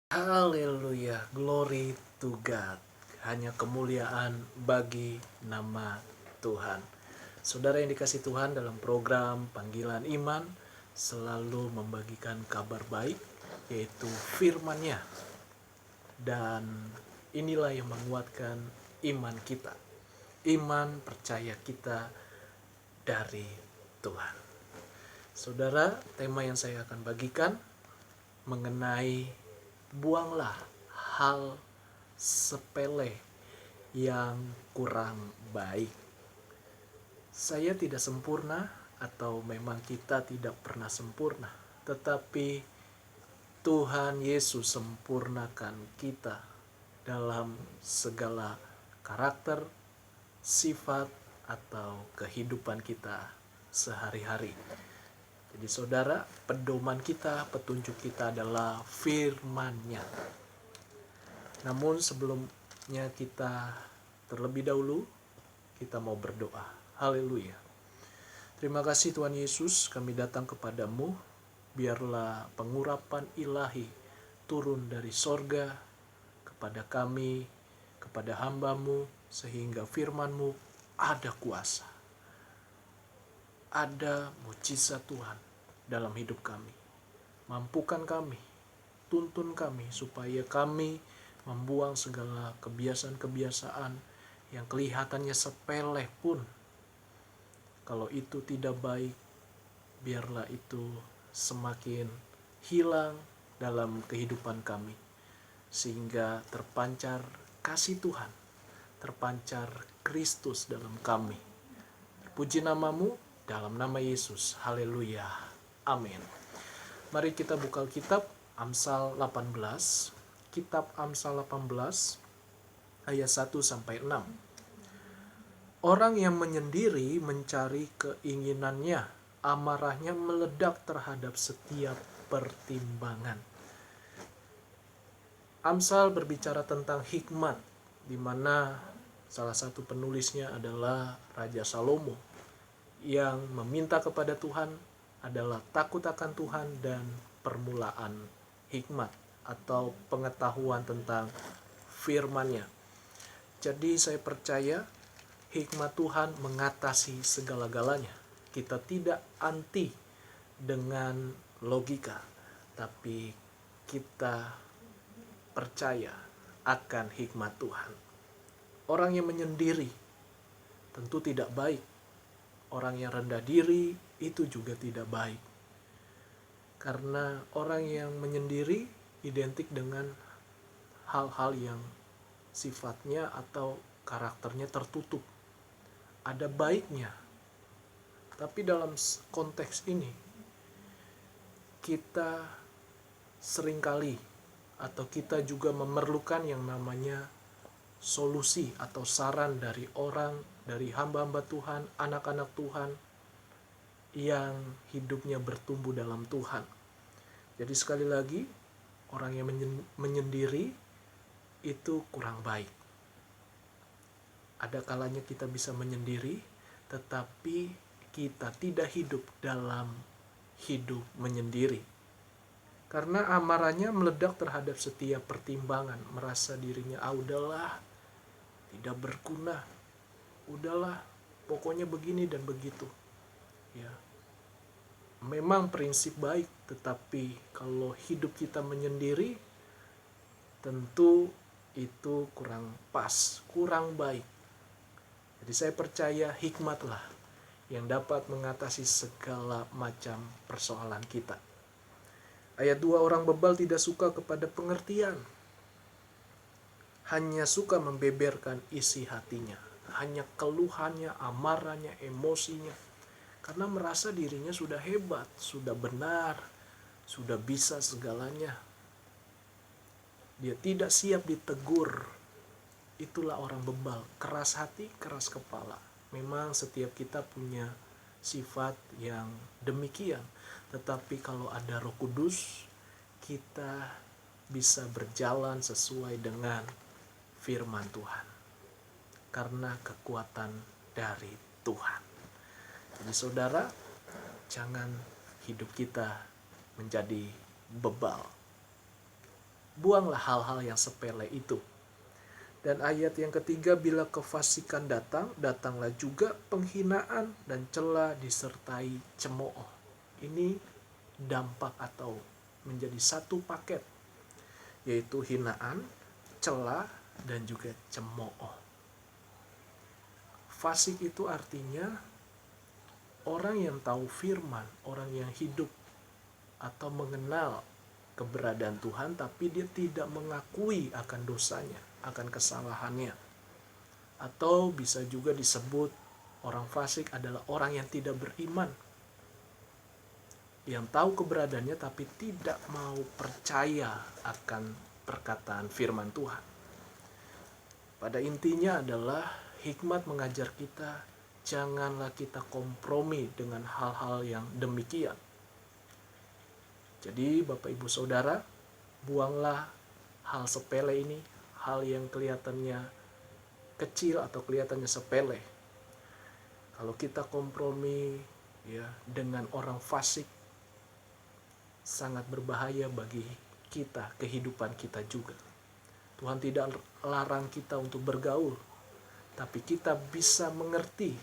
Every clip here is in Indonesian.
Haleluya, glory to God. Hanya kemuliaan bagi nama Tuhan. Saudara yang dikasih Tuhan, dalam program Panggilan Iman selalu membagikan kabar baik, yaitu firman-Nya. Dan inilah yang menguatkan iman kita. Iman percaya kita dari Tuhan. Saudara, tema yang saya akan bagikan mengenai buanglah hal sepele yang kurang baik. Saya tidak sempurna, atau memang kita tidak pernah sempurna, tetapi Tuhan Yesus sempurnakan kita dalam segala karakter, sifat, atau kehidupan kita sehari-hari. Jadi saudara, pedoman kita, petunjuk kita adalah firman-Nya. Namun sebelumnya kita terlebih dahulu, kita mau berdoa. Haleluya. Terima kasih Tuhan Yesus, kami datang kepadamu. Biarlah pengurapan ilahi turun dari sorga kepada kami, kepada hamba-Mu, sehingga firman-Mu ada kuasa, ada mujizat Tuhan dalam hidup kami. Mampukan kami, tuntun kami, supaya kami membuang segala kebiasaan-kebiasaan yang kelihatannya sepele pun. Kalau itu tidak baik, biarlah itu semakin hilang dalam kehidupan kami, sehingga terpancar kasih Tuhan, terpancar Kristus dalam kami. Puji nama-Mu, dalam nama Yesus. Haleluya. Amin. Mari kita buka kitab Amsal 18. Kitab Amsal 18 ayat 1-6. Orang yang menyendiri mencari keinginannya, amarahnya meledak terhadap setiap pertimbangan. Amsal berbicara tentang hikmat, di mana salah satu penulisnya adalah Raja Salomo, yang meminta kepada Tuhan adalah takut akan Tuhan dan permulaan hikmat atau pengetahuan tentang firman-Nya. Jadi saya percaya hikmat Tuhan mengatasi segala-galanya. Kita tidak anti dengan logika, tapi kita percaya akan hikmat Tuhan. Orang yang menyendiri tentu tidak baik. Orang yang rendah diri itu juga tidak baik. Karena orang yang menyendiri identik dengan hal-hal yang sifatnya atau karakternya tertutup. Ada baiknya. Tapi dalam konteks ini, kita seringkali atau kita juga memerlukan yang namanya solusi atau saran dari orang, dari hamba-hamba Tuhan, anak-anak Tuhan yang hidupnya bertumbuh dalam Tuhan. Jadi sekali lagi, orang yang menyendiri itu kurang baik. Ada kalanya kita bisa menyendiri, tetapi kita tidak hidup dalam hidup menyendiri. Karena amarahnya meledak terhadap setiap pertimbangan, merasa dirinya udahlah, tidak berguna, udahlah, pokoknya begini dan begitu. Ya, memang prinsip baik, tetapi kalau hidup kita menyendiri, tentu itu kurang pas, kurang baik. Jadi saya percaya hikmatlah yang dapat mengatasi segala macam persoalan kita. Ayat 2, orang bebal tidak suka kepada pengertian, hanya suka membeberkan isi hatinya, hanya keluhannya, amarahnya, emosinya, karena merasa dirinya sudah hebat, sudah benar, sudah bisa segalanya. Dia tidak siap ditegur. Itulah orang bebal, keras hati, keras kepala. Memang setiap kita punya sifat yang demikian. Tetapi kalau ada Roh Kudus, kita bisa berjalan sesuai dengan firman Tuhan. Karena kekuatan dari Tuhan. Jadi saudara, jangan hidup kita menjadi bebal. Buanglah hal-hal yang sepele itu. Dan ayat yang ketiga, bila kefasikan datang, datanglah juga penghinaan dan cela disertai cemooh. Ini dampak atau menjadi satu paket, yaitu hinaan, cela, dan juga cemooh. Fasik itu artinya orang yang tahu firman, orang yang hidup atau mengenal keberadaan Tuhan, tapi dia tidak mengakui akan dosanya, akan kesalahannya. Atau bisa juga disebut orang fasik adalah orang yang tidak beriman, yang tahu keberadaannya tapi tidak mau percaya akan perkataan firman Tuhan. Pada intinya adalah hikmat mengajar kita, janganlah kita kompromi dengan hal-hal yang demikian. Jadi Bapak Ibu Saudara, buanglah hal sepele ini, hal yang kelihatannya kecil atau kelihatannya sepele. Kalau kita kompromi ya dengan orang fasik, sangat berbahaya bagi kita, kehidupan kita juga. Tuhan tidak larang kita untuk bergaul, tapi kita bisa mengerti,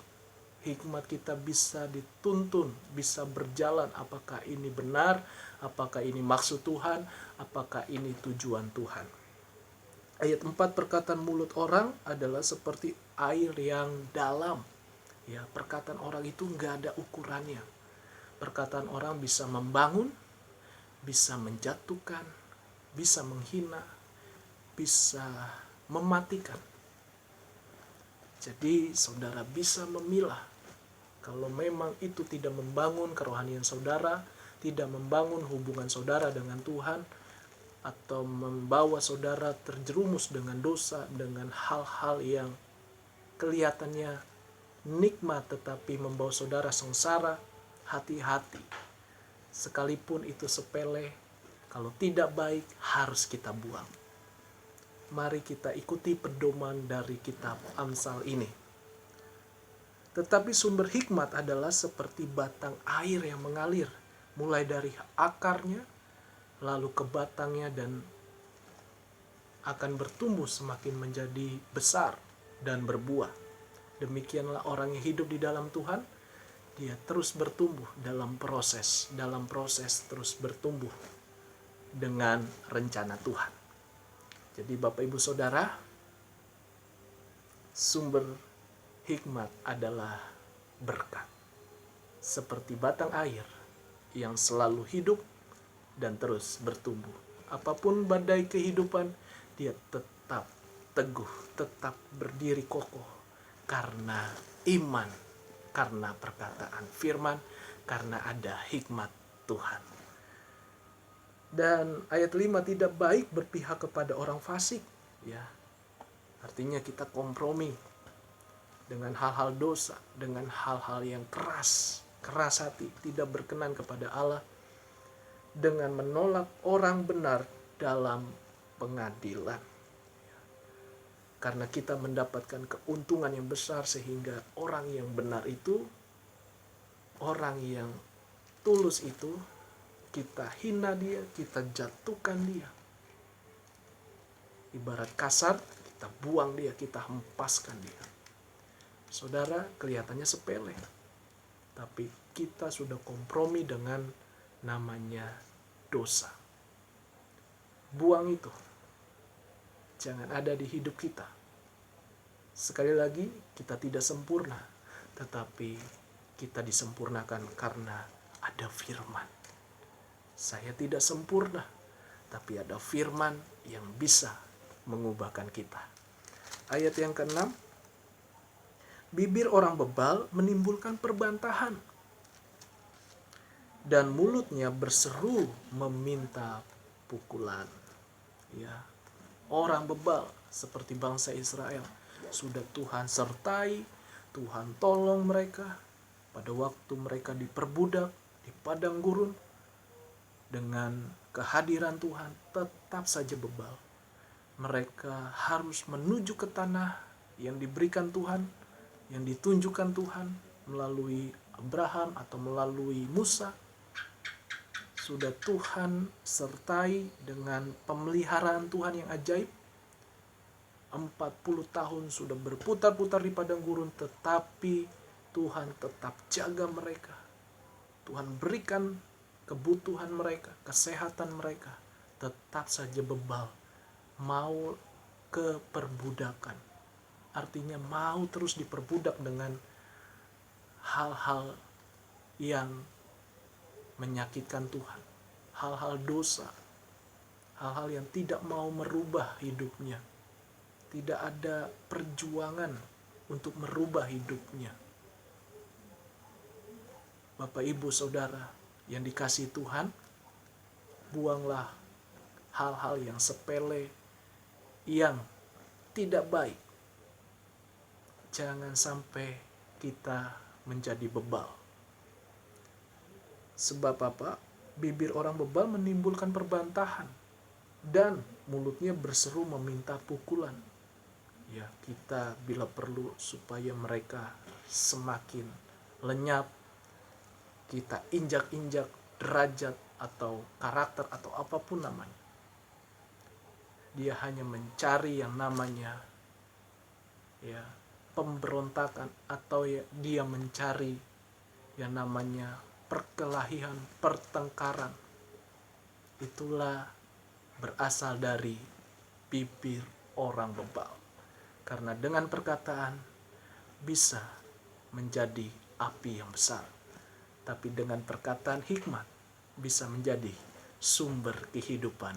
hikmat kita bisa dituntun, bisa berjalan apakah ini benar, apakah ini maksud Tuhan, apakah ini tujuan Tuhan. Ayat 4, perkataan mulut orang adalah seperti air yang dalam. Ya, perkataan orang itu nggak ada ukurannya. Perkataan orang bisa membangun, bisa menjatuhkan, bisa menghina, bisa mematikan. Jadi saudara bisa memilah. Kalau memang itu tidak membangun kerohanian saudara, tidak membangun hubungan saudara dengan Tuhan, atau membawa saudara terjerumus dengan dosa, dengan hal-hal yang kelihatannya nikmat tetapi membawa saudara sengsara, hati-hati. Sekalipun itu sepele, kalau tidak baik harus kita buang. Mari kita ikuti pedoman dari kitab Amsal ini. Tetapi sumber hikmat adalah seperti batang air yang mengalir, mulai dari akarnya, lalu ke batangnya, dan akan bertumbuh semakin menjadi besar dan berbuah. Demikianlah orang yang hidup di dalam Tuhan, dia terus bertumbuh dalam proses terus bertumbuh dengan rencana Tuhan. Jadi Bapak Ibu Saudara, sumber hikmat adalah berkat. Seperti batang air yang selalu hidup dan terus bertumbuh. Apapun badai kehidupan, dia tetap teguh, tetap berdiri kokoh karena iman, karena perkataan firman, karena ada hikmat Tuhan. Dan ayat 5, tidak baik berpihak kepada orang fasik, ya. Artinya kita kompromi dengan hal-hal dosa, dengan hal-hal yang keras hati, tidak berkenan kepada Allah, dengan menolak orang benar dalam pengadilan. Karena kita mendapatkan keuntungan yang besar, sehingga orang yang benar itu, orang yang tulus itu, kita hina dia, kita jatuhkan dia. Ibarat kasar, kita buang dia, kita hempaskan dia. Saudara, kelihatannya sepele, tapi kita sudah kompromi dengan namanya dosa. Buang itu. Jangan ada di hidup kita. Sekali lagi, kita tidak sempurna, tetapi kita disempurnakan karena ada firman. Saya tidak sempurna, tapi ada firman yang bisa mengubahkan kita. Ayat yang ke-6, bibir orang bebal menimbulkan perbantahan, dan mulutnya berseru meminta pukulan. Ya, orang bebal seperti bangsa Israel, sudah Tuhan sertai, Tuhan tolong mereka pada waktu mereka diperbudak di padang gurun. Dengan kehadiran Tuhan, tetap saja bebal. Mereka harus menuju ke tanah yang diberikan Tuhan, yang ditunjukkan Tuhan melalui Abraham atau melalui Musa. sudah Tuhan sertai dengan pemeliharaan Tuhan yang ajaib. 40 tahun sudah berputar-putar di padang gurun, tetapi Tuhan tetap jaga mereka. Tuhan berikan kebutuhan mereka, kesehatan mereka. Tetap saja bebal, mau ke perbudakan. Artinya mau terus diperbudak dengan hal-hal yang menyakitkan Tuhan, hal-hal dosa, hal-hal yang tidak mau merubah hidupnya. Tidak ada perjuangan untuk merubah hidupnya. Bapak, Ibu, Saudara yang dikasihi Tuhan, buanglah hal-hal yang sepele, yang tidak baik. Jangan sampai kita menjadi bebal. Sebab apa? Bibir orang bebal menimbulkan perbantahan, dan mulutnya berseru meminta pukulan. Ya, kita bila perlu supaya mereka semakin lenyap, kita injak-injak derajat atau karakter atau apapun namanya. Dia hanya mencari yang namanya pemberontakan, atau dia mencari yang namanya perkelahian, pertengkaran. Itulah berasal dari bibir orang bebal. Karena dengan perkataan bisa menjadi api yang besar, tapi dengan perkataan hikmat bisa menjadi sumber kehidupan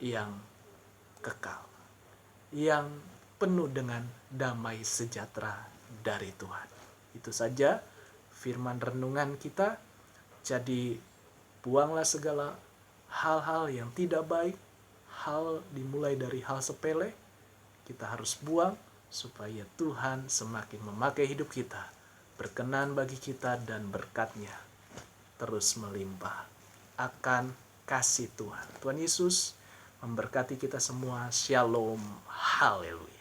yang kekal, yang penuh dengan damai sejahtera dari Tuhan. Itu saja firman renungan kita. Jadi buanglah segala hal-hal yang tidak baik, hal dimulai dari hal sepele, kita harus buang supaya Tuhan semakin memakai hidup kita, berkenan bagi kita, dan berkat-Nya terus melimpah akan kasih Tuhan. Tuhan Yesus memberkati kita semua. Shalom. Haleluya.